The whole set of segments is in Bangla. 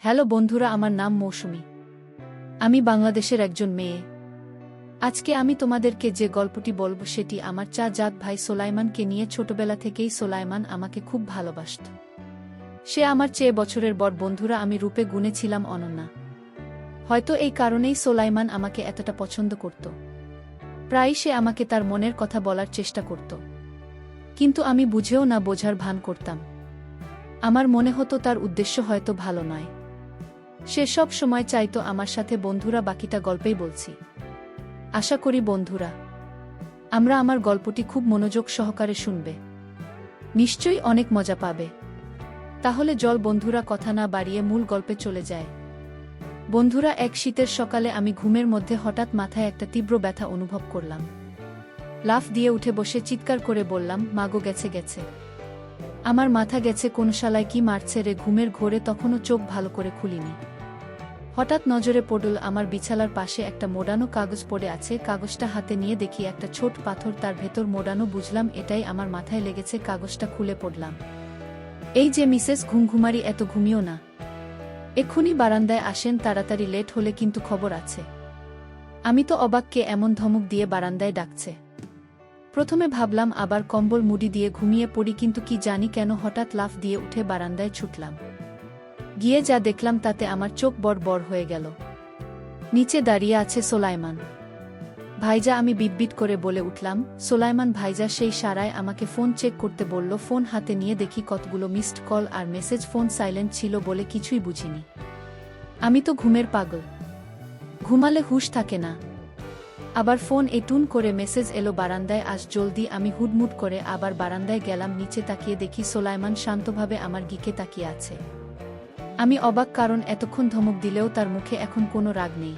হ্যালো বন্ধুরা, আমার নাম মৌসুমী। আমি বাংলাদেশের একজন মেয়ে। আজকে আমি তোমাদেরকে যে গল্পটি বলবো সেটি আমার চাচাত ভাই সোলাইমানকে নিয়ে। ছোটবেলা থেকেই সোলাইমান আমাকে খুব ভালোবাসত। সে আমার চেয়ে বছরের বড়। বন্ধুরা, আমি রূপে গুণে ছিলাম অনন্যা। হয়তো এই কারণেই সোলাইমান আমাকে এতটা পছন্দ করত। প্রায় সে আমাকে তার মনের কথা বলার চেষ্টা করত, কিন্তু আমি বুঝেও না বোঝার ভান করতাম। আমার মনে হতো তার উদ্দেশ্য হয়তো ভালো নয়। সে সব সময় চাইতো আমার সাথে। বন্ধুরা, বাকিটা গল্পেই বলছি। আশা করি বন্ধুরা আমার গল্পটি খুব মনোযোগ সহকারে শুনবে। নিশ্চয়ই অনেক মজা পাবে। তাহলে জল বন্ধুরা, কথা না বাড়িয়ে মূল গল্পে চলে যায়। বন্ধুরা, এক শীতের সকালে আমি ঘুমের মধ্যে হঠাৎ মাথায় একটা তীব্র ব্যথা অনুভব করলাম। লাফ দিয়ে উঠে বসে চিৎকার করে বললাম, মাগো, গেছে গেছে, আমার মাথা গেছে। কোন শালায় কি মারছে রে? ঘুমের ঘোরে তখনও চোখ ভালো করে খুলিনি। হঠাৎ নজরে পড়ল আমার বিছানার পাশে একটা মোড়ানো কাগজ পড়ে আছে। কাগজটা হাতে নিয়ে দেখি একটা ছোট পাথর তার ভেতর মোড়ানো। বুঝলাম এটাই আমার মাথায় লেগেছে। কাগজটা খুলে পড়লাম, এই যে মিসেস ঘুমঘুমারি, এত ঘুমিও না, এক্ষুনি বারান্দায় আসেন তাড়াতাড়ি, লেট হলে কিন্তু খবর আছে। আমি তো অবাক, কে এমন ধমক দিয়ে বারান্দায় ডাকছে। প্রথমে ভাবলাম আবার কম্বল মুড়ি দিয়ে ঘুমিয়ে পড়ি, কিন্তু কি জানি কেন হঠাৎ লাফ দিয়ে উঠে বারান্দায় ছুটলাম। গিয়ে যা দেখলাম তাতে আমার চোখ বড় বড় হয়ে গেল। নিচে দাঁড়িয়ে আছে সোলাইমান ভাইজা। আমি বিটবিট করে বলে উঠলাম, সোলাইমান ভাইজা। সেই সারায় আমাকে ফোন চেক করতে বলল। ফোন হাতে নিয়ে দেখি কতগুলো মিসড কল আর মেসেজ। ফোন সাইলেন্ট ছিল বলে কিছুই বুঝিনি। আমি তো ঘুমের পাগল, ঘুমালে হুঁশ থাকে না। আবার ফোন টুন করে মেসেজ এলো, বারান্দায় আস জলদি। আমি হুডমুড করে আবার বারান্দায় গেলাম। নিচে তাকিয়ে দেখি সোলাইমান শান্তভাবে আমার দিকে তাকিয়ে আছে। আমি অবাক, কারণ এতক্ষণ ধমক দিলেও তার মুখে এখন কোনো রাগ নেই।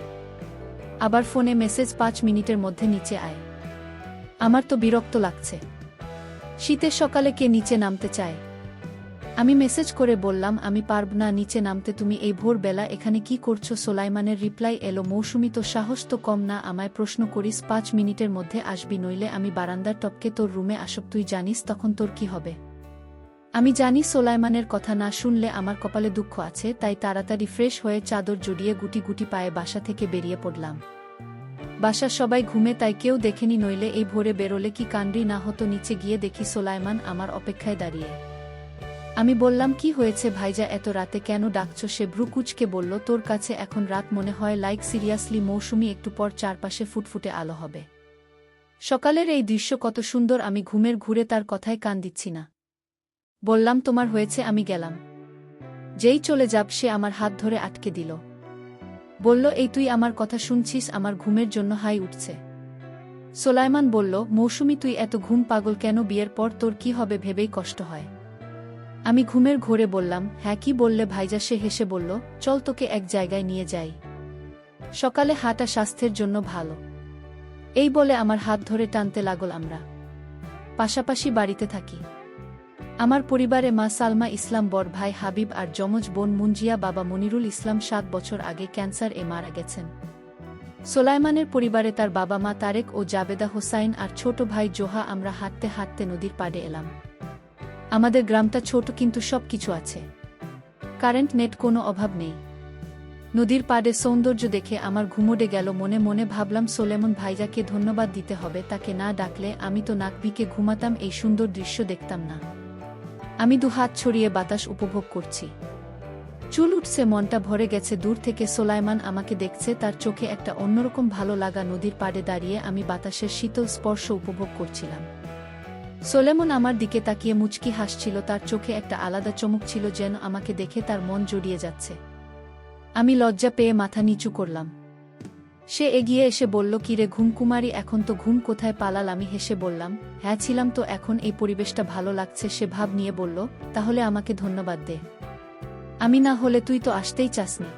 আবার ফোনে মেসেজ, 5 মিনিটের মধ্যে নিচে আয়। আমার তো বিরক্ত লাগছে। শীতের সকালে কে নিচে নামতে চায়? আমি মেসেজ করে বললাম, আমি পারব না নিচে নামতে। তুমি এই ভোর বেলা এখানে কি করছো? সোলাইমানের রিপ্লাই এলো, মৌসুমী, তো সাহস তো কম না, আমায় প্রশ্ন করিস? 5 মিনিটের মধ্যে আসবি, নইলে আমি বারান্দার টপকে তোর রুমে আসব। তুই জানিস তখন তোর কি হবে? আমি জানি সোলাইমানের কথা না শুনলে আমার কপালে দুঃখ আছে, তাই তাড়াতাড়ি ফ্রেশ হয়ে চাদর জড়িয়ে গুটি গুটি পায়ে বাসা থেকে বেরিয়ে পড়লাম। বাসার সবাই ঘুমে, তাই কেউ দেখেনি, নইলে এই ভোরে বেরোলে কি কাণ্ডই না হতো। নিচে গিয়ে দেখি সোলাইমান আমার অপেক্ষায় দাঁড়িয়ে। আমি বললাম, কি হয়েছে ভাইজা, এত রাতে কেন ডাকছো? সে ভ্রু কুঁচকে বলল, তোর কাছে এখন রাত মনে হয়? লাইক সিরিয়াসলি মৌসুমী, একটু পর চারপাশে ফুটফুটে আলো হবে। সকালের এই দৃশ্য কত সুন্দর। আমি ঘুমের ঘুরে তার কথায় কান দিচ্ছি না। বললাম, তোমার হয়েছে? আমি গেলাম। যেই চলে যাব সে আমার হাত ধরে আটকে দিল। বলল, এই তুই আমার কথা শুনছিস? আমার ঘুমের জন্য হাই উঠছে। সোলাইমান বলল, মৌসুমী, তুই এত ঘুম পাগল কেন? বিয়ের পর তোর কি হবে ভেবেই কষ্ট হয়। আমি ঘুমের ঘোরে বললাম, হ্যাঁ। কি বললে ভাইজা? সে হেসে বলল, চল তোকে এক জায়গায় নিয়ে যাই। সকালে হাঁটা স্বাস্থ্যের জন্য ভালো। এই বলে আমার হাত ধরে টানতে লাগল। আমরা পাশাপাশি বাড়িতে থাকি। আমার পরিবারে মা সালমা ইসলাম, বড় ভাই হাবিব আর যমজ বোন মুঞ্জিয়া। বাবা মনিরুল ইসলাম 7 বছর আগে ক্যান্সার মারা গেছেন। সোলাইমানের পরিবারে তার বাবা মা তারেক ও জাবেদা হোসাইন আর ছোট ভাই জোহা। আমরা হাঁটতে হাঁটতে নদীর পাড়ে এলাম। আমাদের গ্রামটা ছোট, কিন্তু সব কিছু আছে। কারেন্ট, নেট, কোনো অভাব নেই। নদীর পাড়ে সৌন্দর্য দেখে আমার ঘুমোডে গেল। মনে মনে ভাবলাম, সোলেমন ভাইজাকে ধন্যবাদ দিতে হবে। তাকে না ডাকলে আমি তো নাক বিকে ঘুমাতাম, এই সুন্দর দৃশ্য দেখতাম না। আমি দুহাত ছড়িয়ে বাতাস উপভোগ করছি। চুল উঠছে, মনটা ভরে গেছে। দূর থেকে সোলাইমান আমাকে দেখছে, তার চোখে একটা অন্যরকম ভালো লাগা। নদীর পাড়ে দাঁড়িয়ে আমি বাতাসের শীতল স্পর্শ উপভোগ করছিলাম। সোলেমন আমার দিকে তাকিয়ে মুচকি হাসছিল। তার চোখে একটা আলাদা চমক ছিল, যেন আমাকে দেখে তার মন জড়িয়ে যাচ্ছে। আমি লজ্জা পেয়ে মাথা নিচু করলাম। সে এগিয়ে এসে বলল, কিরে ঘুমকুমারী, এখন তো ঘুম কোথায় পালাল? আমি হেসে বললাম, হ্যাঁ ছিলাম তো, এখন এই পরিবেশটা ভালো লাগছে। সে ভাব নিয়ে বলল, তাহলে আমাকে ধন্যবাদ দে। আমি না হলে তুই তো আসতেই চাসনি।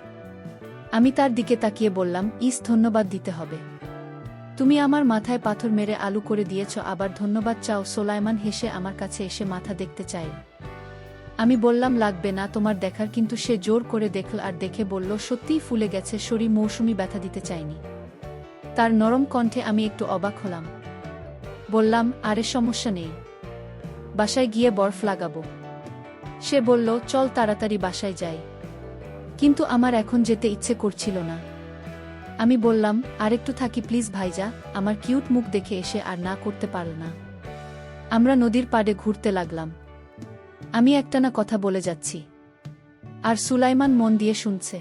আমি তার দিকে তাকিয়ে বললাম, ধন্যবাদ দিতে হবে? তুমি আমার মাথায় পাথর মেরে আলু করে দিয়েছ, আবার ধন্যবাদ চাও? সোলাইমান হেসে আমার কাছে এসে মাথা দেখতে চাই। আমি বললাম, লাগবে না তোমার দেখার। কিন্তু সে জোর করে দেখল আর দেখে বলল, সত্যিই ফুলে গেছে শরীর। মৌসুমী ব্যথা দিতে চাইনি। তার নরম কণ্ঠে আমি একটু অবাক হলাম। বললাম, আরে সমস্যা নেই, বাসায় গিয়ে বরফ লাগাবো। সে বলল, চল তাড়াতাড়ি বাসায় যাই। কিন্তু আমার এখন যেতে ইচ্ছে করছিল না। আমি বললাম, আরেকটু থাকি প্লিজ ভাইজা। আমার কিউট মুখ দেখে এসে আর না করতে পারল না। আমরা নদীর পাড়ে ঘুরতে লাগলাম। আমি একটানা কথা বলে যাচ্ছি, আর সুলাইমান মন দিয়ে শুনছে।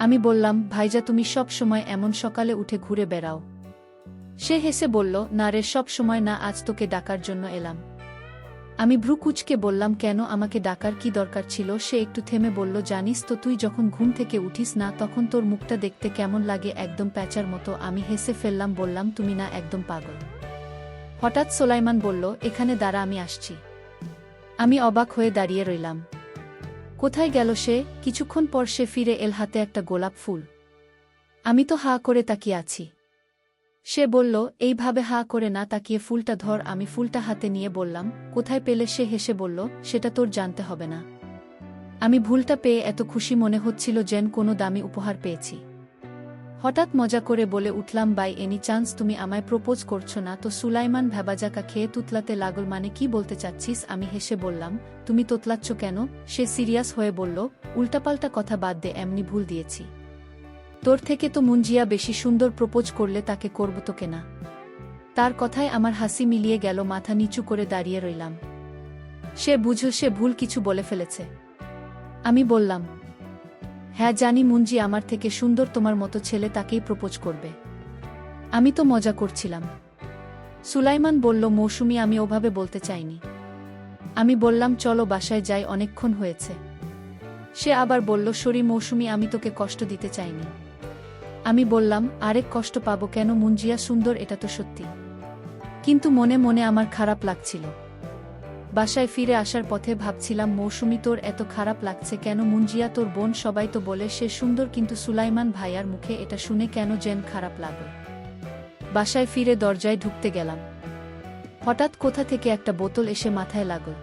আমি বললাম, ভাইজা তুমি সব সময় এমন সকালে উঠে ঘুরে বেড়াও? সে হেসে বলল, না রে, সব সময় না, আজ তোকে ডাকার জন্য এলাম। আমি ভ্রু কুঁচকে বললাম, কেন, আমাকে ডাকার কি দরকার ছিল? সে একটু থেমে বলল, জানিস তো তুই যখন ঘুম থেকে উঠিস না তখন তোর মুখটা দেখতে কেমন লাগে, একদম প্যাঁচার মতো। আমি হেসে ফেললাম, বললাম, তুমি না একদম পাগল? হঠাৎ সোলাইমান বলল, এখানে দাঁড়া, আমি আসছি। আমি অবাক হয়ে দাঁড়িয়ে রইলাম। কোথায় গেল সে? কিছুক্ষণ পর সে ফিরে এল, হাতে একটা গোলাপ ফুল। আমি তো হাঁ করে তাকিয়ে আছি। সে বলল, এইভাবে হাঁ করে না তাকিয়ে ফুলটা ধর। আমি ফুলটা হাতে নিয়ে বললাম, কোথায় পেলে? সে হেসে বলল, সেটা তোর জানতে হবে না। আমি ফুলটা পেয়ে এত খুশি মনে হচ্ছিল যেন কোনো দামি উপহার পেয়েছি। হঠাৎ মজা করে বলে উঠলাম, বাই এনি চান্স তুমি আমায় প্রপোজ করছো না তো? সুলাইমান ভ্যাবাজাকা খেয়ে তুতলাতে লাগল, মানে কি বলতে চাচ্ছিস? আমি হেসে বললাম, তুমি তোতলাচ্ছ কেন? সে সিরিয়াস হয়ে বলল, উল্টাপাল্টা কথা বাদ দে, এমনি ভুল দিয়েছি। তোর থেকে তো মুঞ্জিয়া বেশি সুন্দর, প্রপোজ করলে তাকে করব তোকে না। তার কথায় আমার হাসি মিলিয়ে গেল, মাথা নিচু করে দাঁড়িয়ে রইলাম। সে বুঝল সে ভুল কিছু বলে ফেলেছে। আমি বললাম, হ্যাঁ জানি মুঞ্জি আমার থেকে সুন্দর, তোমার মতো ছেলে তাকেই প্রপোজ করবে। আমি তো মজা করছিলাম। সুলাইমান বলল, মৌসুমী, আমি ওভাবে বলতে চাইনি। আমি বললাম, চলো বাসায় যাই, অনেকক্ষণ হয়েছে। সে আবার বলল, সরি মৌসুমী, আমি তোকে কষ্ট দিতে চাইনি। আমি বললাম, আরেক কষ্ট পাবো কেন? মুঞ্জিয়া সুন্দর, এটা তো সত্যি। কিন্তু মনে মনে আমার খারাপ লাগছিল। বাসায় ফিরে আসার পথে ভাবছিলাম, মৌসুমী তোর এত খারাপ লাগছে কেন? মুঞ্জিয়া তোর বোন, সবাই তো বলে সে সুন্দর, কিন্তু সুলাইমান ভাইয়ার মুখে এটা শুনে কেন যেন খারাপ লাগল। বাসায় ফিরে দরজায় ঢুকতে গেলাম। হঠাৎ কোথা থেকে একটা বোতল এসে মাথায় লাগল।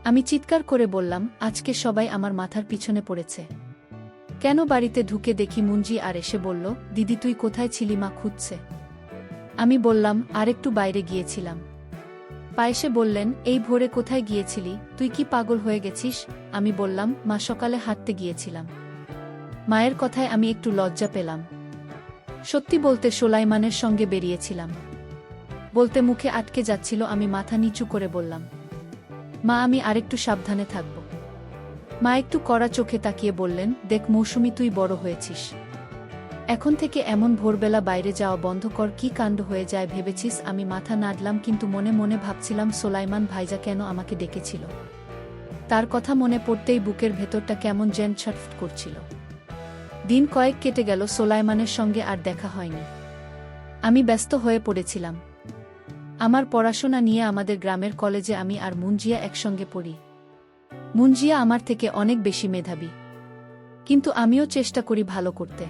আমি চিৎকার করে বললাম, আজকে সবাই আমার মাথার পিছনে পড়েছে কেন? বাড়িতে ঢুকে দেখি মুঞ্জি আর এসে বলল, দিদি তুই কোথায় ছিলি? মা খুঁজছে। আমি বললাম, আরেকটু বাইরে গিয়েছিলাম। পায়েসে বললেন, এই ভোরে কোথায় গিয়েছিলি? তুই কি পাগল হয়ে গেছিস? আমি বললাম, মা সকালে হাঁটতে গিয়েছিলাম। মায়ের কথায় আমি একটু লজ্জা পেলাম। সত্যি বলতে সোলাইমানের সঙ্গে বেরিয়েছিলাম। বলতে মুখে আটকে যাচ্ছিল। আমি মাথা নিচু করে বললাম, মা আমি আরেকটু সাবধানে থাকব। মা একটু কড়া চোখে তাকিয়ে বললেন, দেখ মৌসুমী, তুই বড় হয়েছিস, এখন থেকে এমন ভোরবেলা বাইরে যাওয়া বন্ধ কর। কি কাণ্ড হয়ে যায় ভেবেছিস? আমি মাথা নাড়লাম, কিন্তু মনে মনে ভাবছিলাম, সোলাইমান ভাইজা কেন আমাকে ডেকেছিল? তার কথা মনে পড়তেই বুকের ভেতরটা কেমন যেন ছটফট করছিল। দিন কয়েক কেটে গেল, সোলাইমানের সঙ্গে আর দেখা হয়নি। আমি ব্যস্ত হয়ে পড়েছিলাম আমার পড়াশোনা নিয়ে। আমাদের গ্রামের কলেজে আমি আর মুঞ্জিয়া একসঙ্গে পড়ি। মুঞ্জিয়া আমার থেকে অনেক বেশি মেধাবী, কিন্তু আমিও চেষ্টা করি ভালো করতে।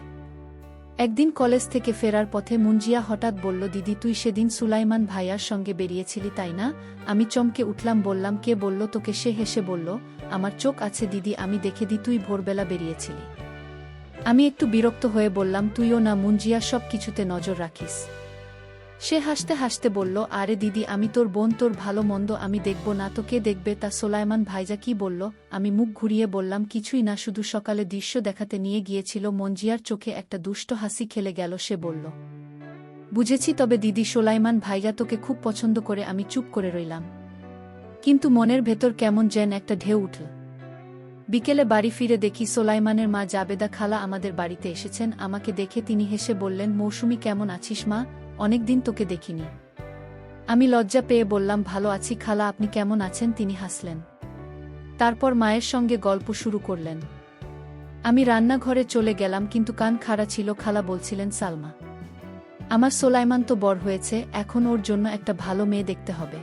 একদিন কলেজ থেকে ফেরার পথে মুঞ্জিয়া হঠাৎ বলল, দিদি তুই সেদিন সুলাইমান ভাইয়ার সঙ্গে বেরিয়েছিলি তাই না? আমি চমকে উঠলাম, বললাম, কে বলল তোকে? সে হেসে বলল, আমার চোখ আছে দিদি, আমি দেখে দি তুই ভোরবেলা বেরিয়েছিলি। আমি একটু বিরক্ত হয়ে বললাম, তুইও না মুঞ্জিয়া সব কিছুতে নজর রাখিস? সে হাসতে হাসতে বলল, আরে দিদি, আমি তোর বোন, তোর ভালো মন্দ আমি দেখব না তো কে দেখবে? তা সোলাইমান ভাইজা কি বলল? আমি মুখ ঘুরিয়ে বললাম, কিছুই না, শুধু সকালে দৃশ্য দেখাতে নিয়ে গিয়েছিল। মুঞ্জিয়ার চোখে একটা দুষ্ট হাসি খেলে গেল। সে বলল, বুঝেছি, তবে দিদি সোলাইমান ভাইজা তোকে খুব পছন্দ করে। আমি চুপ করে রইলাম, কিন্তু মনের ভেতর কেমন যেন একটা ঢেউ উঠল। বিকেলে বাড়ি ফিরে দেখি সোলাইমানের মা জাবেদা খালা আমাদের বাড়িতে এসেছেন। আমাকে দেখে তিনি হেসে বললেন, মৌসুমী কেমন আছিস মা? অনেকদিন তোকে দেখিনি। আমি লজ্জা পেয়ে বললাম, ভালো আছি খালা, আপনি কেমন আছেন? তিনি হাসলেন। তারপর মায়ের সঙ্গে গল্প শুরু করলেন। আমি রান্নাঘরে চলে গেলাম, কিন্তু কান খাড়া ছিল। খালা বলছিলেন, সালমা, আমার সোলাইমান তো বড় হয়েছে, এখন ওর জন্য একটা ভালো মেয়ে দেখতে হবে।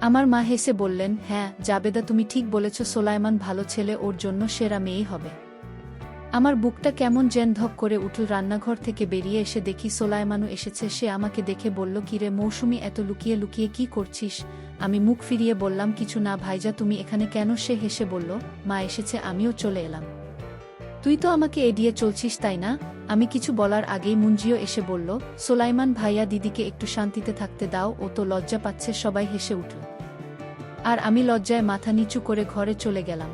আমার মা হেসে বললেন, হ্যাঁ জাবেদা, তুমি ঠিক বলেছ, সোলাইমান ভালো ছেলে, ওর জন্য সেরা মেয়েই হবে। আমার বুকটা কেমন যেন ধক করে উঠল। রান্নাঘর থেকে বেরিয়ে এসে দেখি সোলাইমানও এসেছে। সে আমাকে দেখে বলল, কিরে মৌসুমী, এত লুকিয়ে লুকিয়ে কি করছিস? আমি মুখ ফিরিয়ে বললাম, কিছু না ভাইজা, তুমি এখানে কেন? সে হেসে বলল, মা এসেছে, আমিও চলে এলাম। তুই তো আমাকে এড়িয়ে চলছিস তাই না? আমি কিছু বলার আগেই মুঞ্জিও এসে বলল, সোলাইমান ভাইয়া, দিদিকে একটু শান্তিতে থাকতে দাও, ও তো লজ্জা পাচ্ছে। সবাই হেসে উঠল, আর আমি লজ্জায় মাথা নিচু করে ঘরে চলে গেলাম।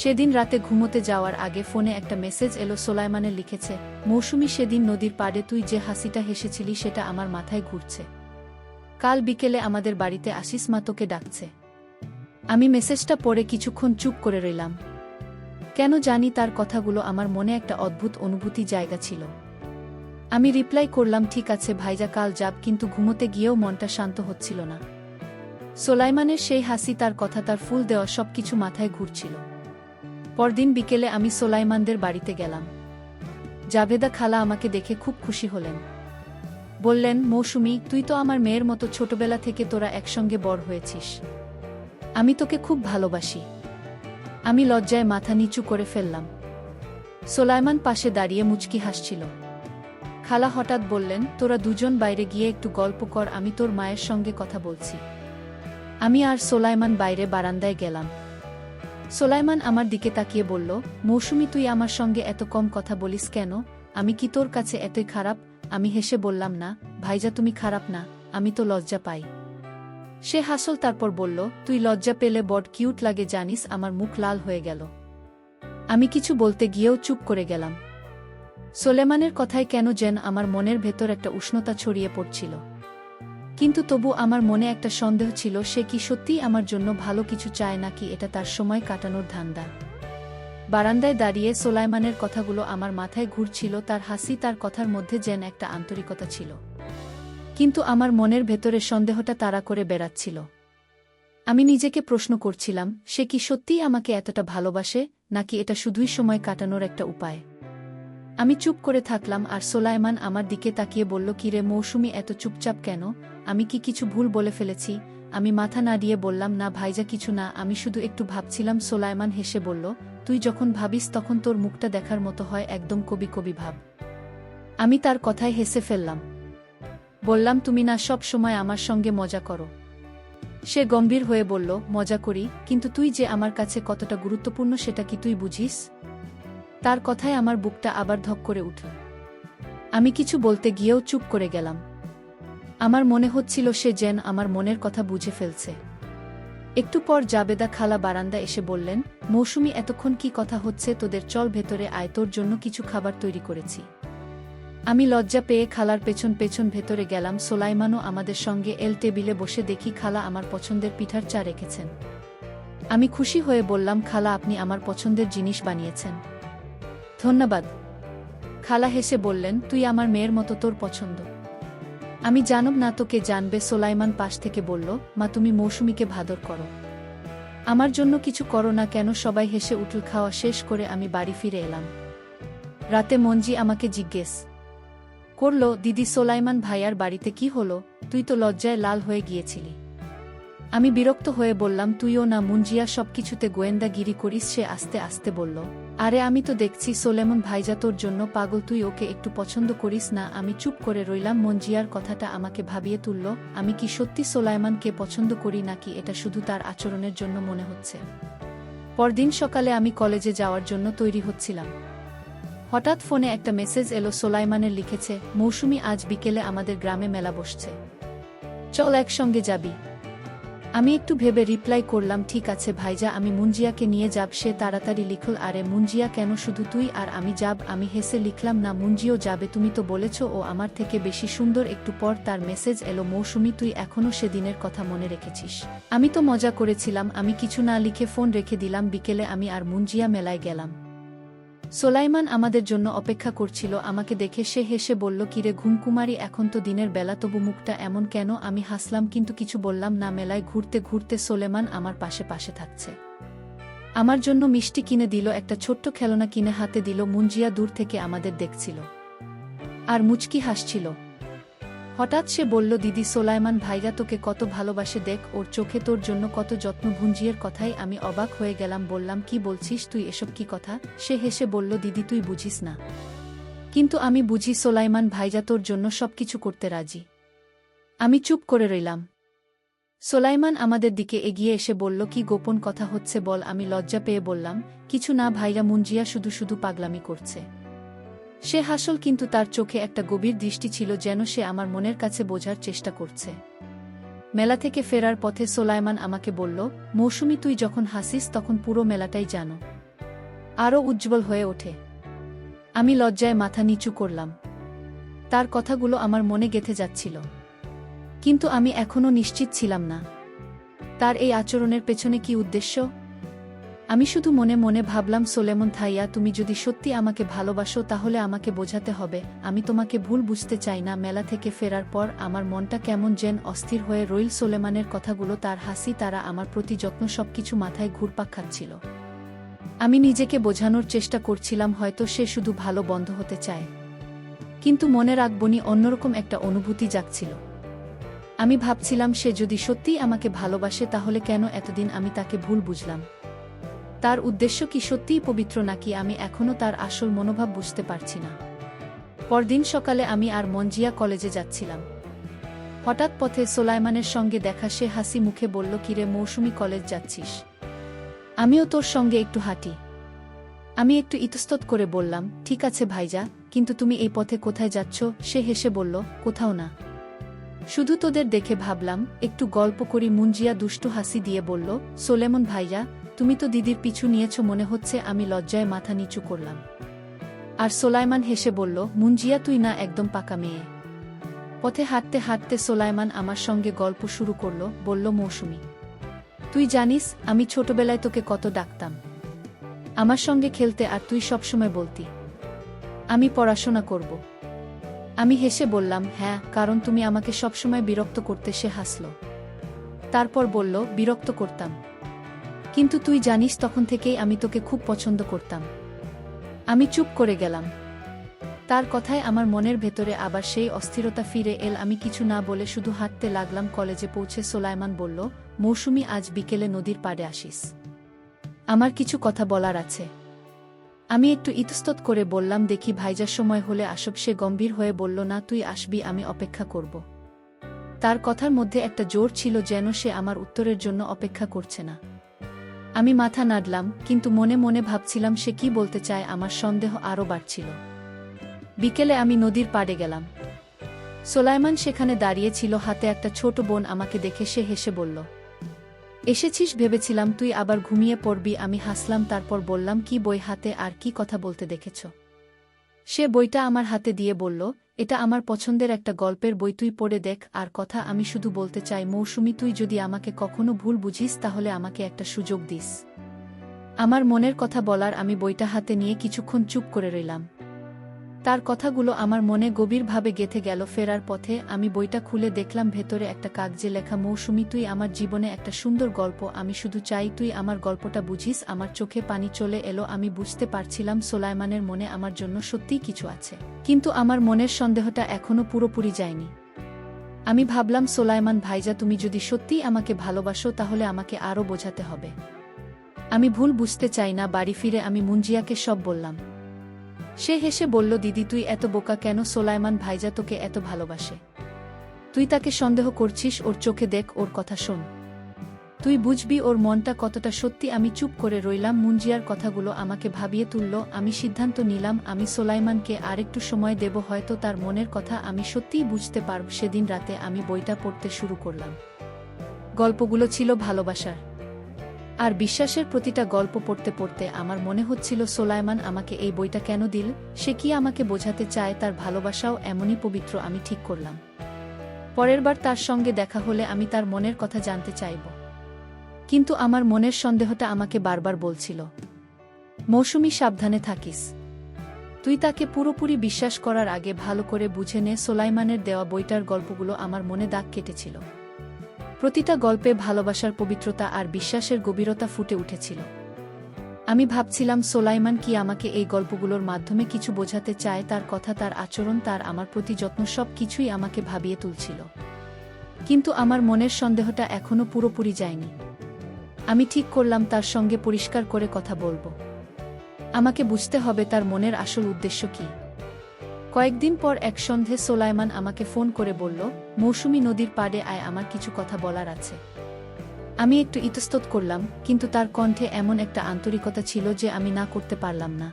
সেদিন রাতে ঘুমোতে যাওয়ার আগে ফোনে একটা মেসেজ এলো। সোলাইমানের লিখেছে, মৌসুমী, সেদিন নদীর পাড়ে তুই যে হাসিটা হেসেছিলি সেটা আমার মাথায় ঘুরছে। কাল বিকেলে আমাদের বাড়িতে আসিস, মা তোকে ডাকছে। আমি মেসেজটা পড়ে কিছুক্ষণ চুপ করে রইলাম। কেন জানি তার কথাগুলো আমার মনে একটা অদ্ভুত অনুভূতি জায়গা ছিল। আমি রিপ্লাই করলাম, ঠিক আছে ভাইজা, কাল যাব, কিন্তু ঘুমোতে গিয়েও মনটা শান্ত হচ্ছিল না। সোলাইমানের সেই হাসি, তার কথা, তার ফুল দেওয়া সবকিছু মাথায় ঘুরছিল। পরদিন বিকেলে আমি সোলাইমানদের বাড়িতে গেলাম। জাভেদা খালা আমাকে দেখে খুব খুশি হলেন। বললেন, মৌসুমী, তুই তো আমার মেয়ের মতো, ছোটবেলা থেকে তোরা একসঙ্গে বড় হয়েছিস। আমি তোকে খুব ভালোবাসি। আমি লজ্জায় মাথা নিচু করে ফেললাম। সোলাইমান পাশে দাঁড়িয়ে মুচকি হাসছিল। খালা হঠাৎ বললেন, তোরা দুজন বাইরে গিয়ে একটু গল্প কর, আমি তোর মায়ের সঙ্গে কথা বলছি। আমি আর সোলাইমান বাইরে বারান্দায় গেলাম। সোলাইমান আমার দিকে তাকিয়ে বলল, মৌসুমী, তুই আমার সঙ্গে এত কম কথা বলিস কেন? আমি কি তোর কাছে এতই খারাপ? আমি হেসে বললাম, না ভাইজা, তুমি খারাপ না, আমি তো লজ্জা পাই। সে হাসল, তারপর বলল, তুই লজ্জা পেলে বড কিউট লাগে জানিস। আমার মুখ লাল হয়ে গেল। আমি কিছু বলতে গিয়েও চুপ করে গেলাম। সোলেমানের কথায় কেন যেন আমার মনের ভেতর একটা উষ্ণতা ছড়িয়ে পড়ছিল। কিন্তু তবু আমার মনে একটা সন্দেহ ছিল, সে কি সত্যিই আমার জন্য ভালো কিছু চায়, নাকি এটা তার সময় কাটানোর ধান্দা। বারান্দায় দাঁড়িয়ে সোলাইমানের কথাগুলো আমার মাথায় ঘুরছিল, তার হাসি, তার কথার মধ্যে যেন একটা আন্তরিকতা ছিল। কিন্তু আমার মনের ভেতরে সন্দেহটা তাড়া করে বেড়াচ্ছিল। আমি নিজেকে প্রশ্ন করছিলাম, সে কি সত্যিই আমাকে এতটা ভালোবাসে, নাকি এটা শুধুই সময় কাটানোর একটা উপায়। আমি চুপ করে থাকলাম, আর সোলাইমান আমার দিকে তাকিয়ে বলল, কিরে মৌসুমী, এত চুপচাপ কেন? আমি কি কিছু ভুল বলে ফেলেছি? আমি মাথা নাড়িয়ে বললাম, না ভাইজা, কিছু না, আমি শুধু একটু ভাবছিলাম। সোলাইমান হেসে বলল, তুই যখন ভাবিস তখন তোর মুখটা দেখার মতো হয়, একদম কবি কবি ভাব। আমি তার কথায় হেসে ফেললাম। বললাম, তুমি না সব সময় আমার সঙ্গে মজা করো? সে গম্ভীর হয়ে বলল, মজা করি, কিন্তু তুই যে আমার কাছে কতটা গুরুত্বপূর্ণ সেটা কি তুই বুঝিস? তার কথায় আমার বুকটা আবার ধক করে উঠল। আমি কিছু বলতে গিয়েও চুপ করে গেলাম। আমার মনে হচ্ছিল সে যেন আমার মনের কথা বুঝে ফেলছে। একটু পর জাবেদা খালা বারান্দা এসে বললেন, মৌসুমী, এতক্ষণ কি কথা হচ্ছে তোদের? চল ভেতরে আয়, তোর জন্য কিছু খাবার তৈরি করেছি। আমি লজ্জা পেয়ে খালার পেছন পেছন ভেতরে গেলাম। সোলাইমানও আমাদের সঙ্গে টেবিলে বসে। দেখি খালা আমার পছন্দের পিঠার চা রেখেছেন। আমি খুশি হয়ে বললাম, খালা, আপনি আমার পছন্দের জিনিস বানিয়েছেন। ধন্যবাদ। খালা হেসে বললেন, তুই আমার মেয়ের মতো, তোর পছন্দ আমি জানব না তোকে জানবে। সোলাইমান পাশ থেকে বলল, মা, তুমি মৌসুমীকে ভাদর করো, আমার জন্য কিছু করো না কেন? সবাই হেসে উঠল। খাওয়া শেষ করে আমি বাড়ি ফিরে এলাম। রাতে মঞ্জি আমাকে জিজ্ঞেস করল, দিদি, সোলাইমান ভাইয়ার বাড়িতে কি হলো? তুই তো লজ্জায় লাল হয়ে গিয়েছিলি। আমি বিরক্ত হয়ে বললাম, তুইও না মুঞ্জিয়া সবকিছুতে গোয়েন্দাগিরি করিস। সে আস্তে আস্তে বলল, আরে আমি তো দেখছি সোলেমন ভাইজা তোর জন্য পাগল, তুই ওকে একটু পছন্দ করিস না? আমি চুপ করে রইলাম। মঞ্জিয়ার কথাটা আমাকে ভাবিয়ে তুলল। আমি কি সত্যি সোলাইমানকে পছন্দ করি, নাকি এটা শুধু তার আচরণের জন্য মনে হচ্ছে? পরদিন সকালে আমি কলেজে যাওয়ার জন্য তৈরি হচ্ছিলাম। হঠাৎ ফোনে একটা মেসেজ এলো। সোলাইমানের লিখেছে, মৌসুমী, আজ বিকেলে আমাদের গ্রামে মেলা বসছে, চল একসঙ্গে যাবি। আমি একটু ভেবে রিপ্লাই করলাম, ঠিক আছে ভাইজা, আমি মুঞ্জিয়াকে নিয়ে যাব। সে তাড়াতাড়ি লিখল, আরে মুঞ্জিয়া কেন, শুধু তুই আর আমি যাব? আমি হেসে লিখলাম, না, মুঞ্জিও যাবে, তুমি তো বলেছ ও আমার থেকে বেশি সুন্দর। একটু পর তার মেসেজ এলো, মৌসুমী, তুই এখনও সেদিনের কথা মনে রেখেছিস? আমি তো মজা করেছিলাম। আমি কিছু না লিখে ফোন রেখে দিলাম। বিকেলে আমি আর মুঞ্জিয়া মেলায় গেলাম। সোলাইমান আমাদের জন্য অপেক্ষা করছিল। আমাকে দেখে সে হেসে বলল, কিরে ঘুমকুমারী, এখন তো দিনের বেলা, তবু মুখটা এমন কেন? আমি হাসলাম, কিন্তু কিছু বললাম না। মেলায় ঘুরতে ঘুরতে সোলেমান আমার পাশে পাশে থাকছে। আমার জন্য মিষ্টি কিনে দিল, একটা ছোট্ট খেলনা কিনে হাতে দিল। মুঞ্জিয়া দূর থেকে আমাদের দেখছিল আর মুচকি হাসছিল। হঠাৎ সে বলল, দিদি, সোলাইমান ভাইরা তোকে কত ভালোবাসে, দেখ ওর চোখে তোর জন্য কত যত্ন। মুঞ্জিয়ার কথায় আমি অবাক হয়ে গেলাম। বললাম, কি বলছিস তুই, এসব কি কথা? সে হেসে বলল, দিদি, তুই বুঝিস না, কিন্তু আমি বুঝি। সোলাইমান ভাইজা তোর জন্য সবকিছু করতে রাজি। আমি চুপ করে রইলাম। সোলাইমান আমাদের দিকে এগিয়ে এসে বলল, কি গোপন কথা হচ্ছে বল? আমি লজ্জা পেয়ে বললাম, কিছু না ভাইরা, মুঞ্জিয়া শুধু শুধু পাগলামি করছে। সে হাসল, কিন্তু তার চোখে একটা গভীর দৃষ্টি ছিল, যেন সে আমার মনের কাছে বোঝার চেষ্টা করছে। মেলা থেকে ফেরার পথে সোলাইমান আমাকে বলল, মৌসুমী, তুই যখন হাসিস তখন পুরো মেলাটাই জানো। আরও উজ্জ্বল হয়ে ওঠে। আমি লজ্জায় মাথা নিচু করলাম। তার কথাগুলো আমার মনে গেঁথে যাচ্ছিল, কিন্তু আমি এখনও নিশ্চিত ছিলাম না তার এই আচরণের পেছনে কি উদ্দেশ্য। আমি শুধু মনে মনে ভাবলাম, সোলেমন ভাইয়া, তুমি যদি সত্যি আমাকে ভালোবাসো তাহলে আমাকে বোঝাতে হবে। আমি তোমাকে ভুল বুঝতে চাই না। মেলা থেকে ফেরার পর আমার মনটা কেমন যেন অস্থির হয়ে রইল। সোলেমানের কথাগুলো, তার হাসি, তারা আমার প্রতি যত্ন, সবকিছু মাথায় ঘুরপাক খাচ্ছিল। আমি নিজেকে বোঝানোর চেষ্টা করছিলাম হয়তো সে শুধু ভালো বন্ধ হতে চায়, কিন্তু মনে রাখবনি অন্যরকম একটা অনুভূতি জাগছিল। আমি ভাবছিলাম, সে যদি সত্যিই আমাকে ভালোবাসে তাহলে কেন এতদিন আমি তাকে ভুল বুঝলাম। তার উদ্দেশ্য কি সত্যিই পবিত্র, নাকি আমি এখনও তার আসল মনোভাব বুঝতে পারছি না। পরদিন সকালে আমি আর মঞ্জিয়া কলেজে যাচ্ছিলাম। হঠাৎ পথে সোলাইমানের সঙ্গে দেখা। সে হাসি মুখে বলল, কিরে মৌসুমী, কলেজ যাচ্ছিস? আমিও তোর সঙ্গে একটু হাঁটি। আমি একটু ইতস্তত করে বললাম, ঠিক আছে ভাইজা, কিন্তু তুমি এই পথে কোথায় যাচ্ছ? সে হেসে বলল, কোথাও না, শুধু তোদের দেখে ভাবলাম একটু গল্প করি। মুঞ্জিয়া দুষ্টু হাসি দিয়ে বলল, সোলেমন ভাইয়া, তুমি তো দিদির পিছু নিয়েছ মনে হচ্ছে। আমি লজ্জায় মাথা নিচু করলাম। আর সোলাইমান হেসে বলল, মুঞ্জিয়া, তুই না একদম পাকা মেয়ে। পথে হাঁটতে হাঁটতে সোলাইমান আমার সঙ্গে গল্প শুরু করল। বলল, মৌসুমী, তুই জানিস আমি ছোটবেলায় তোকে কত ডাকতাম আমার সঙ্গে খেলতে, আর তুই সবসময় বলতি আমি পড়াশোনা করব। আমি হেসে বললাম, হ্যাঁ, কারণ তুমি আমাকে সবসময় বিরক্ত করতে। সে হাসল। তারপর বলল, বিরক্ত করতাম, কিন্তু তুই জানিস তখন থেকেই আমি তোকে খুব পছন্দ করতাম। আমি চুপ করে গেলাম। তার কথায় আমার মনের ভেতরে আবার সেই অস্থিরতা ফিরে এল। আমি কিছু না বলে শুধু হাঁটতে লাগলাম। কলেজে পৌঁছে সোলাইমান বলল, মৌসুমী, আজ বিকেলে নদীর পাড়ে আসিস, আমার কিছু কথা বলার আছে। আমি একটু ইতস্তত করে বললাম, দেখি ভাইজার সময় হলে আসব। সে গম্ভীর হয়ে বলল, না, তুই আসবি, আমি অপেক্ষা করব। তার কথার মধ্যে একটা জোর ছিল, যেন সে আমার উত্তরের জন্য অপেক্ষা করছে না। আমি মাথা নাড়লাম, কিন্তু মনে মনে ভাবছিলাম সে কি বলতে চায়। আমার সন্দেহ আরও বাড়ছিল। বিকেলে আমি নদীর পাড়ে গেলাম। সোলাইমান সেখানে দাঁড়িয়ে ছিল, হাতে একটা ছোট বোন। আমাকে দেখে সে হেসে বলল, এসেছিস, ভেবেছিলাম তুই আবার ঘুমিয়ে পড়বি। আমি হাসলাম, তারপর বললাম, কি বই হাতে আর কি কথা বলতে দেখেছ? সে বইটা আমার হাতে দিয়ে বলল, এটা আমার পছন্দের একটা গল্পের বই, তুই পড়ে দেখ। আর কথা, আমি শুধু বলতে চাই মৌসুমী, তুই যদি আমাকে কখনো ভুল বুঝিস তাহলে আমাকে একটা সুযোগ দিস। আমার মনের কথা বলার। আমি বইটা হাতে নিয়ে কিছুক্ষণ চুপ করে রইলাম। তার কথাগুলো আমার মনে গভীরভাবে গেঁথে গেল। ফেরার পথে আমি বইটা খুলে দেখলাম ভেতরে একটা কাগজে লেখা, মৌসুমী, তুই আমার জীবনে একটা সুন্দর গল্প। আমি শুধু চাই তুই আমার গল্পটা বুঝিস। আমার চোখে পানি চলে এলো। আমি বুঝতে পারছিলাম সোলাইমানের মনে আমার জন্য সত্যিই কিছু আছে, কিন্তু আমার মনের সন্দেহটা এখনও পুরোপুরি যায়নি। আমি ভাবলাম, সোলাইমান ভাইজা, তুমি যদি সত্যিই আমাকে ভালোবাসো তাহলে আমাকে আরও বোঝাতে হবে। আমি ভুল বুঝতে চাই না। বাড়ি ফিরে আমি মুঞ্জিয়াকে সব বললাম। সে হেসে বলল, দিদি, তুই এত বোকা কেন? সোলাইমান ভাইজা তোকে এত ভালোবাসে, তুই তাকে সন্দেহ করছিস। ওর চোখে দেখ, ওর কথা শোন, তুই বুঝবি ওর মনটা কতটা সত্যি। আমি চুপ করে রইলাম। মুঞ্জিয়ার কথাগুলো আমাকে ভাবিয়ে তুলল। আমি সিদ্ধান্ত নিলাম, আমি সোলাইমানকে আরেকটু সময় দেব, হয়তো তার মনের কথা আমি সত্যিই বুঝতে পারব। সেদিন রাতে আমি বইটা পড়তে শুরু করলাম। গল্পগুলো ছিল ভালোবাসার আর বিশ্বাসের। প্রতিটা গল্প পড়তে পড়তে আমার মনে হচ্ছিল, সোলাইমান আমাকে এই বইটা কেন দিল? সে কি আমাকে বোঝাতে চায়? তার ভালোবাসাও এমনই পবিত্র। আমি ঠিক করলাম, পরের বার তার সঙ্গে দেখা হলে আমি তার মনের কথা জানতে চাইব। কিন্তু আমার মনের সন্দেহটা আমাকে বারবার বলছিল, মৌসুমী, সাবধানে থাকিস। তুই তাকে পুরোপুরি বিশ্বাস করার আগে ভালো করে বুঝে নে। সোলাইমানের দেওয়া বইটার গল্পগুলো আমার মনে দাগ কেটেছিল। প্রতিটা গল্পে ভালোবাসার পবিত্রতা আর বিশ্বাসের গভীরতা ফুটে উঠেছিল। আমি ভাবছিলাম, সোলাইমান কি আমাকে এই গল্পগুলোর মাধ্যমে কিছু বোঝাতে চায়? তার কথা, তার আচরণ, তার আমার প্রতি যত্ন, সব কিছুই আমাকে ভাবিয়ে তুলছিল। কিন্তু আমার মনের সন্দেহটা এখনও পুরোপুরি যায়নি। আমি ঠিক করলাম তার সঙ্গে পরিষ্কার করে কথা বলবো। আমাকে বুঝতে হবে তার মনের আসল উদ্দেশ্য কি। কয়েকদিন পর এক সন্ধে সোলাইমান আমাকে ফোন করে বলল, মৌসুমী, নদীর পাড়ে আয়, আমার কিছু কথা বলার আছে। আমি একটু ইতস্তত করলাম, কিন্তু তার কণ্ঠে এমন একটা আন্তরিকতা ছিল যে আমি না করতে পারলাম না।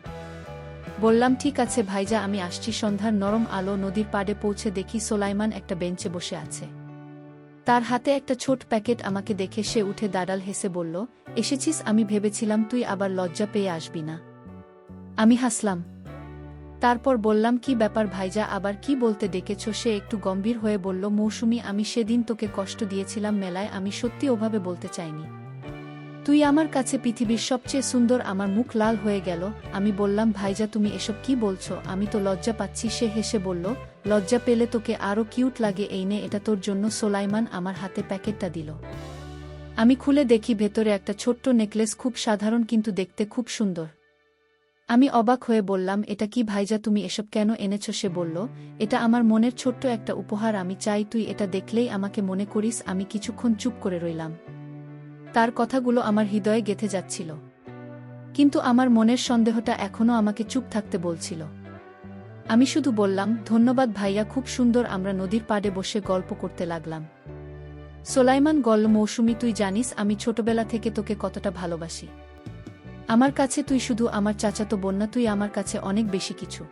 বললাম, ঠিক আছে ভাইজা, আমি আসছি। সন্ধ্যার নরম আলো। নদীর পাড়ে পৌঁছে দেখি সোলাইমান একটা বেঞ্চে বসে আছে। তার হাতে একটা ছোট প্যাকেট। আমাকে দেখে সে উঠে দাঁড়াল, হেসে বলল, এসেছিস? আমি ভেবেছিলাম তুই আবার লজ্জা পেয়ে আসবি না। আমি হাসলাম। তারপর বললাম, কি ব্যাপার ভাইজা, আবার কি বলতে ডেকেছ? সে একটু গম্ভীর হয়ে বলল, মৌসুমী, আমি সেদিন তোকে কষ্ট দিয়েছিলাম মেলায়, আমি সত্যি ওভাবে বলতে চাইনি। তুই আমার কাছে পৃথিবীর সবচেয়ে সুন্দর। আমার মুখ লাল হয়ে গেল। আমি বললাম, ভাইজা তুমি এসব কি বলছো? আমি তো লজ্জা পাচ্ছি। সে হেসে বলল, লজ্জা পেলে তোকে আরও কিউট লাগে। এই নে, এটা তোর জন্য। সোলাইমান আমার হাতে প্যাকেটটা দিল। আমি খুলে দেখি ভেতরে একটা ছোট্ট নেকলেস, খুব সাধারণ কিন্তু দেখতে খুব সুন্দর। আমি অবাক হয়ে বললাম, এটা কি ভাইজা, তুমি এসব কেন এনেছ? সে বলল, এটা আমার মনের ছোট্ট একটা উপহার, আমি চাই তুই এটা দেখলেই আমাকে মনে করিস। আমি কিছুক্ষণ চুপ করে রইলাম। তার কথাগুলো আমার হৃদয়ে গেঁথে যাচ্ছিল, কিন্তু আমার মনের সন্দেহটা এখনও আমাকে চুপ থাকতে বলছিল। আমি শুধু বললাম, ধন্যবাদ ভাইয়া, খুব সুন্দর। আমরা নদীর পাড়ে বসে গল্প করতে লাগলাম। সোলাইমান বলল, মৌসুমী, তুই জানিস আমি ছোটবেলা থেকে তোকে কতটা ভালোবাসি। আমার কাছে তুই শুধু আমার চাচাতো বোন না, তুই আমার কাছে অনেক বেশি কিছু।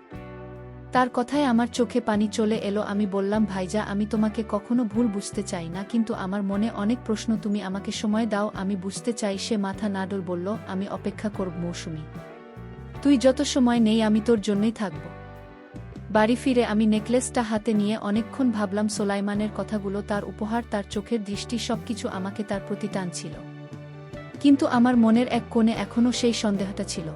তার কথায় আমার চোখে পানি চলে এলো। আমি বললাম, ভাইজা, আমি তোমাকে কখনো ভুল বুঝতে চাই না, কিন্তু আমার মনে অনেক প্রশ্ন। তুমি আমাকে সময় দাও, আমি বুঝতে চাই। সে মাথা নাড়ল, বলল, আমি অপেক্ষা করব মৌসুমী। তুই যত সময় নেই আমি তোর জন্যই থাকব। বাড়ি ফিরে আমি নেকলেসটা হাতে নিয়ে অনেকক্ষণ ভাবলাম। সোলাইমানের কথাগুলো, তার উপহার, তার চোখের দৃষ্টি, সবকিছু আমাকে তার প্রতি টানছিল। কিন্তু আমার মনের এক কোণে এখনও সেই সন্দেহটা ছিল।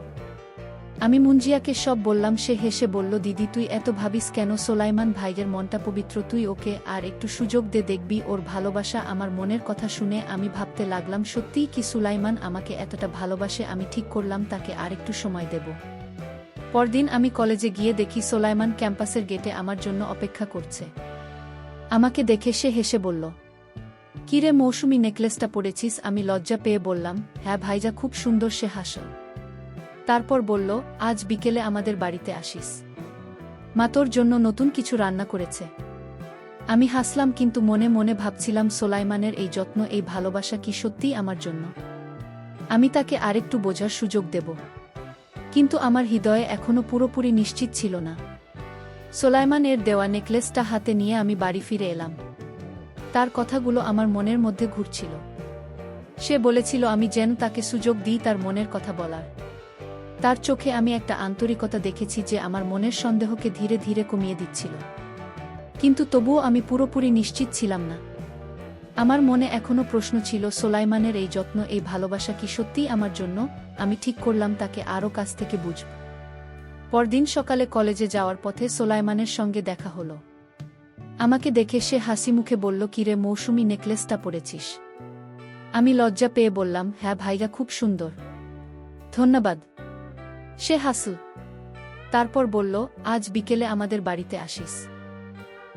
আমি মুঞ্জিয়াকে সব বললাম। সে হেসে বলল, দিদি, তুই এত ভাবিস কেন? সোলাইমান ভাইয়ের মনটা পবিত্র, তুই ওকে আর একটু সুযোগ দে, দেখবি ওর ভালোবাসা। আমার মনের কথা শুনে আমি ভাবতে লাগলাম, সত্যিই কি সুলাইমান আমাকে এতটা ভালোবাসে? আমি ঠিক করলাম তাকে আরেকটু সময় দেব। পরদিন আমি কলেজে গিয়ে দেখি সোলাইমান ক্যাম্পাসের গেটে আমার জন্য অপেক্ষা করছে। আমাকে দেখে সে হেসে বলল, কিরে মৌসুমী, নেকলেসটা পরেছিস? আমি লজ্জা পেয়ে বললাম, হ্যাঁ ভাইজা, খুব সুন্দর। সে হাসল। তারপর বলল, আজ বিকেলে আমাদের বাড়িতে আসিস। মা তোর জন্য নতুন কিছু রান্না করেছে। আমি হাসলাম, কিন্তু মনে মনে ভাবছিলাম, সোলাইমানের এই যত্ন, এই ভালোবাসা কি সত্যিই আমার জন্য? আমি তাকে আরেকটু বোঝার সুযোগ দেব। কিন্তু আমার হৃদয়ে এখনও পুরোপুরি নিশ্চিত ছিল না। সোলাইমানের দেওয়া নেকলেসটা হাতে নিয়ে আমি বাড়ি ফিরে এলাম। তার কথাগুলো আমার মনের মধ্যে ঘুরছিল। সে বলেছিল আমি যেন তাকে সুযোগ দিই তার মনের কথা বলার। তার চোখে আমি একটা আন্তরিকতা দেখেছি যে আমার মনের সন্দেহকে ধীরে ধীরে কমিয়ে দিচ্ছিল। কিন্তু তবুও আমি পুরোপুরি নিশ্চিত ছিলাম না। আমার মনে এখনও প্রশ্ন ছিল, সোলাইমানের এই যত্ন, এই ভালোবাসা কি সত্যিই আমার জন্য? আমি ঠিক করলাম তাকে আরও কাছ থেকে বুঝব। পরদিন সকালে কলেজে যাওয়ার পথে সোলাইমানের সঙ্গে দেখা হলো। আমাকে দেখে সে হাসি মুখে বলল, কিরে মৌসুমী, নেকলেসটা পরেছিস? আমি লজ্জা পেয়ে বললাম, হ্যাঁ ভাইয়া, খুব সুন্দর। ধন্যবাদ। সে হাসল। তারপর বলল, আজ বিকেলে আমাদের বাড়িতে আসিস।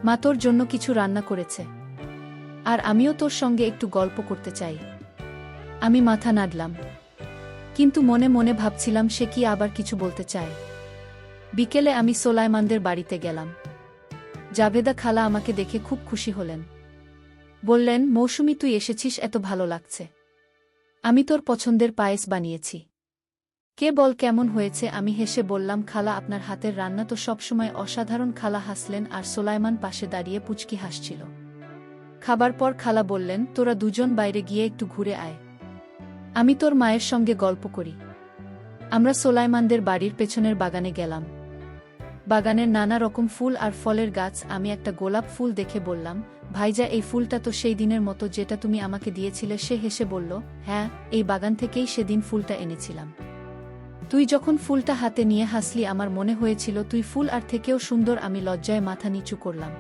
মা তোর জন্য কিছু রান্না করেছে, আর আমিও তোর সঙ্গে একটু গল্প করতে চাই। আমি মাথা নাড়লাম, কিন্তু মনে মনে ভাবছিলাম সে কি আবার কিছু বলতে চায়। বিকেলে আমি সোলাইমানদের বাড়িতে গেলাম। জাভেদা খালা আমাকে দেখে খুব খুশি হলেন। বললেন, মৌসুমী, তুই এসেছিস, এত ভালো লাগছে। আমি তোর পছন্দের পায়েস বানিয়েছি। কে বল কেমন হয়েছে? আমি হেসে বললাম, খালা, আপনার হাতের রান্না তো সবসময় অসাধারণ। খালা হাসলেন, আর সোলাইমান পাশে দাঁড়িয়ে পুচকি হাসছিল। খাবার পর খালা বললেন, তোরা দুজন বাইরে গিয়ে একটু ঘুরে আয়, আমি তোর মায়ের সঙ্গে গল্প করি। আমরা সোলাইমানদের বাড়ির পেছনের বাগানে গেলাম। বাগানের নানা রকম ফুল আর ফলের গাছ। আমি একটা গোলাপ ফুল দেখে বললাম, ভাইজা, এই ফুলটা তো সেই দিনের মতো যেটা তুমি আমাকে দিয়েছিলে। সে হেসে বলল, হ্যাঁ, এই বাগান থেকেই সেদিন ফুলটা এনেছিলাম। তুই যখন ফুলটা হাতে নিয়ে হাসলি, আমার মনে হয়েছিল তুই ফুল আর থেকেও সুন্দর। আমি লজ্জায় মাথা নিচু করলাম।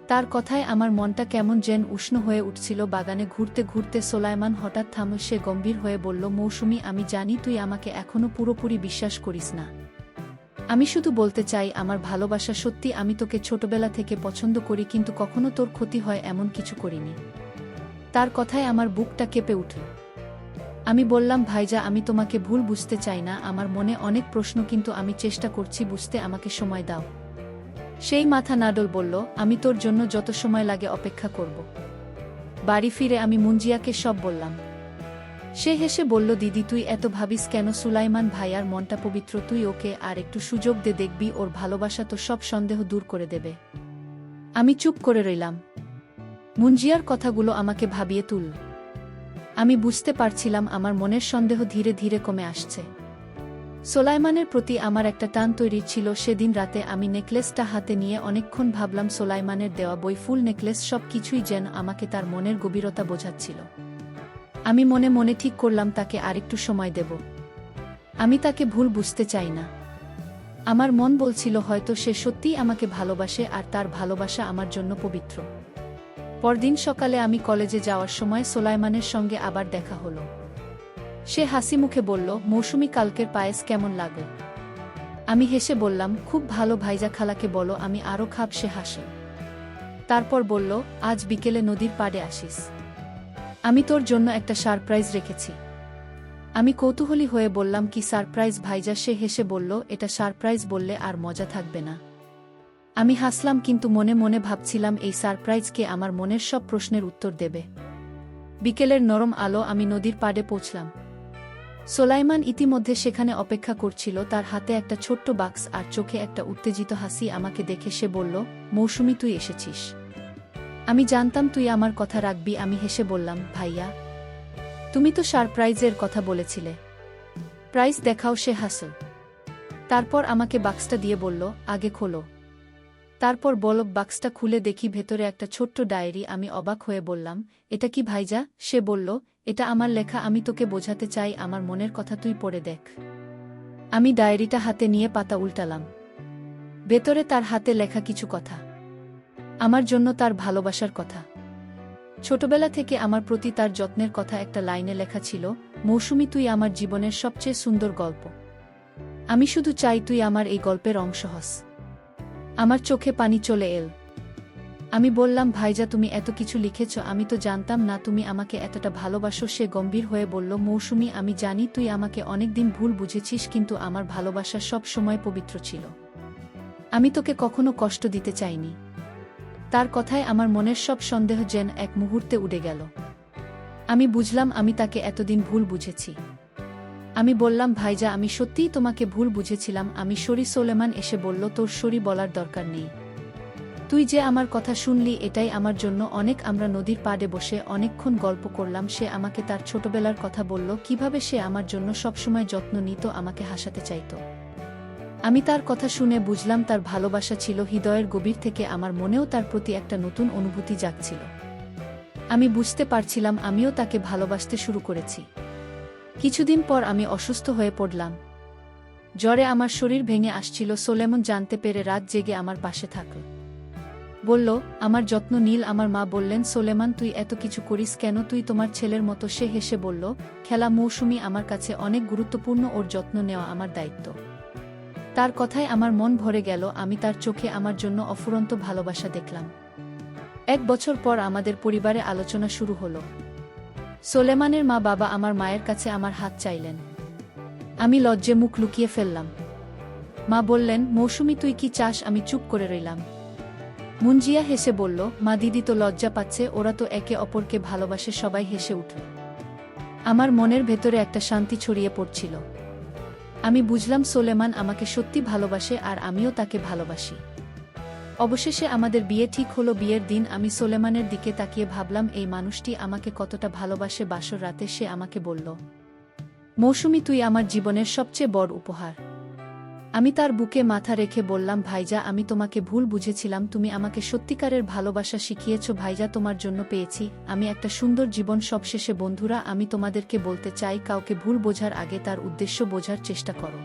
তার কথায় আমার মনটা কেমন যেন উষ্ণ হয়ে উঠছিল। বাগানে ঘুরতে ঘুরতে সোলাইমান হঠাৎ থামল। সে গম্ভীর হয়ে বলল, মৌসুমী, আমি জানি তুই আমাকে এখনো পুরোপুরি বিশ্বাস করিস না। আমি শুধু বলতে চাই, আমার ভালোবাসা সত্যি। আমি তোকে ছোটবেলা থেকে পছন্দ করি, কিন্তু কখনো তোর ক্ষতি হয় এমন কিছু করিনি। তার কথায় আমার বুকটা কেঁপে উঠল। আমি বললাম, ভাইজা, আমি তোমাকে ভুল বুঝতে চাই না। আমার মনে অনেক প্রশ্ন, কিন্তু আমি চেষ্টা করছি বুঝতে। আমাকে সময় দাও। সেই মাথা নাড়ল, বলল, আমি তোর জন্য যত সময় লাগে অপেক্ষা করব। বাড়ি ফিরে আমি মুঞ্জিয়াকে সব বললাম। সে হেসে বলল, দিদি, তুই এত ভাবিস কেন? সুলাইমান ভাইয়ার মনটা পবিত্র, তুই ওকে আর একটু সুযোগ দে, দেখবি ওর ভালোবাসা তো সব সন্দেহ দূর করে দেবে। আমি চুপ করে রইলাম। মুঞ্জিয়ার কথাগুলো আমাকে ভাবিয়ে তুলল। আমি বুঝতে পারছিলাম আমার মনের সন্দেহ ধীরে ধীরে কমে আসছে। সোলাইমানের প্রতি আমার একটা টান তৈরি ছিল। সেদিন রাতে আমি নেকলেসটা হাতে নিয়ে অনেকক্ষণ ভাবলাম, সোলাইমানের দেওয়া বই, ফুল, নেকলেস সব কিছুই যেন আমাকে তার মনের গভীরতা বোঝাচ্ছিল। আমি মনে মনে ঠিক করলাম তাকে আরেকটু সময় দেব। আমি তাকে ভুল বুঝতে চাই না। আমার মন বলছিল হয়তো সে সত্যিই আমাকে ভালোবাসে আর তার ভালোবাসা আমার জন্য পবিত্র। পরদিন সকালে আমি কলেজে যাওয়ার সময় সোলাইমানের সঙ্গে আবার দেখা হলো। সে হাসি মুখে বলল, মৌসুমী, কালকের পায়েস কেমন লাগল? আমি হেসে বললাম, খুব ভালো ভাইজা, খালাকে বলো আমি আরও খাব। সে হাসে। তারপর বলল, আজ বিকেলে নদীর পাড়ে আসিস। আমি তোর জন্য একটা সারপ্রাইজ রেখেছি। আমি কৌতূহলী হয়ে বললাম, কি সারপ্রাইজ ভাইজা? সে হেসে বলল, এটা সারপ্রাইজ বললে আর মজা থাকবে না। আমি হাসলাম, কিন্তু মনে মনে ভাবছিলাম এই সারপ্রাইজকে আমার মনের সব প্রশ্নের উত্তর দেবে। বিকেলের নরম আলো, আমি নদীর পাড়ে পৌঁছলাম। সোলাইমান ইতিমধ্যে সেখানে অপেক্ষা করছিল, তার হাতে একটা ছোট্ট বাক্স আর চোখে একটা উত্তেজিত হাসি। আমাকে দেখে সে বলল, মৌসুমী, তুই এসেছিস। আমি জানতাম তুই আমার কথা রাখবি। আমি হেসে বললাম, ভাইয়া, তুমি তো সারপ্রাইজের কথা বলেছিলে, প্রাইজ দেখাও। সে হাসল। তারপর আমাকে বাক্সটা দিয়ে বলল, আগে খোলো। তারপর বল। বাক্সটা খুলে দেখি ভেতরে একটা ছোট্ট ডায়েরি। আমি অবাক হয়ে বললাম, এটা কি ভাইজা? সে বলল, এটা আমার লেখা। আমি তোকে বোঝাতে চাই আমার মনের কথা, তুই পড়ে দেখ। আমি ডায়েরিটা হাতে নিয়ে পাতা উল্টালাম। ভেতরে তার হাতে লেখা কিছু কথা, আমার জন্য তার ভালোবাসার কথা। ছোটবেলা থেকে আমার প্রতি তার যত্নের কথা একটা লাইনে লেখা ছিল, মৌসুমী, তুই আমার জীবনের সবচেয়ে সুন্দর গল্প। আমি শুধু চাই তুই আমার এই গল্পের অংশ হস। আমার চোখে পানি চলে এল। আমি বললাম, ভাইজা, তুমি এত কিছু লিখেছ, আমি তো জানতাম না তুমি আমাকে এতটা ভালোবাসো। সে গম্ভীর হয়ে বলল, মৌসুমী, আমি জানি তুই আমাকে অনেকদিন ভুল বুঝেছিস, কিন্তু আমার ভালোবাসা সব সময় পবিত্র ছিল। আমি তোকে কখনো কষ্ট দিতে চাইনি। তার কথায় আমার মনের সব সন্দেহ যেন এক মুহূর্তে উড়ে গেল। আমি বুঝলাম আমি তাকে এতদিন ভুল বুঝেছি। আমি বললাম, ভাইজা, আমি সত্যিই তোমাকে ভুল বুঝেছিলাম। আমি সরি। সোলেমান এসে বলল, তোর সরি বলার দরকার নেই। তুই যে আমার কথা শুনলি এটাই আমার জন্য অনেক। আমরা নদীর পাড়ে বসে অনেকক্ষণ গল্প করলাম। সে আমাকে তার ছোটবেলার কথা বলল, কিভাবে সে আমার জন্য সবসময় যত্ন নিত, আমাকে হাসাতে চাইত। আমি তার কথা শুনে বুঝলাম তার ভালোবাসা ছিল হৃদয়ের গভীর থেকে। আমার মনেও তার প্রতি একটা নতুন অনুভূতি জাগছিল। আমি বুঝতে পারছিলাম আমিও তাকে ভালোবাসতে শুরু করেছি। কিছুদিন পর আমি অসুস্থ হয়ে পড়লাম। জ্বরে আমার শরীর ভেঙে আসছিল। সোলেমন জানতে পেরে রাত জেগে আমার পাশে থাকল। বলল, আমার যত্ন নীল। আমার মা বললেন, সোলেমান, তুই এত কিছু করিস কেন? তুই তোমার ছেলের মতো। সে হেসে বলল, খেলা, মৌসুমী আমার কাছে অনেক গুরুত্বপূর্ণ। ওর যত্ন নেওয়া আমার দায়িত্ব। তার কথায় আমার মন ভরে গেল। আমি তার চোখে আমার জন্য অফুরন্ত ভালোবাসা দেখলাম। 1 বছর পর আমাদের পরিবারে আলোচনা শুরু হলো। সোলেমানের মা বাবা আমার মায়ের কাছে আমার হাত চাইলেন। আমি লজ্জে মুখ লুকিয়ে ফেললাম। মা বললেন, মৌসুমী, তুই কি চাস? আমি চুপ করে রইলাম। মুঞ্জিয়া হেসে বলল, মা, দিদি তো লজ্জা পাচ্ছে, ওরা তো একে অপরকে ভালোবাসে। সবাই হেসে উঠল। আমার মনের ভেতরে একটা শান্তি ছড়িয়ে পড়ছিল। আমি বুঝলাম সোলেমান আমাকে সত্যি ভালোবাসে আর আমিও তাকে ভালোবাসি। অবশেষে আমাদের বিয়ে ঠিক হলো। বিয়ের দিন আমি সোলেমানের দিকে তাকিয়ে ভাবলাম, এই মানুষটি আমাকে কতটা ভালোবাসে। বাসর রাতে সে আমাকে বলল, মৌসুমী, তুই আমার জীবনের সবচেয়ে বড় উপহার। আমি তার বুকে মাথা রেখে বললাম, ভাইজা, আমি তোমাকে ভুল বুঝেছিলাম। তুমি আমাকে সত্যিকারের ভালোবাসা শিখিয়েছ ভাইজা। তোমার জন্য পেয়েছি আমি একটা সুন্দর জীবন। সবশেষে বন্ধুরা, আমি তোমাদেরকে বলতে চাই, কাউকে ভুল বোঝার আগে তার উদ্দেশ্য বোঝার চেষ্টা করো।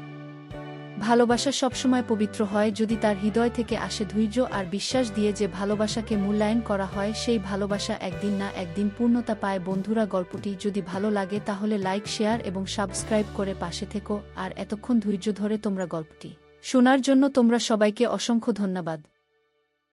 ভালোবাসা সবসময় পবিত্র হয় যদি তার হৃদয় থেকে আসে। ধৈর্য আর বিশ্বাস দিয়ে যে ভালোবাসাকে মূল্যায়ন করা হয়, সেই ভালোবাসা একদিন না একদিন পূর্ণতা পায়। বন্ধুরা, গল্পটি যদি ভালো লাগে তাহলে লাইক, শেয়ার এবং সাবস্ক্রাইব করে পাশে থেকো। আর এতক্ষণ ধৈর্য ধরে তোমরা গল্পটি শোনার জন্য তোমরা সবাইকে অসংখ্য ধন্যবাদ।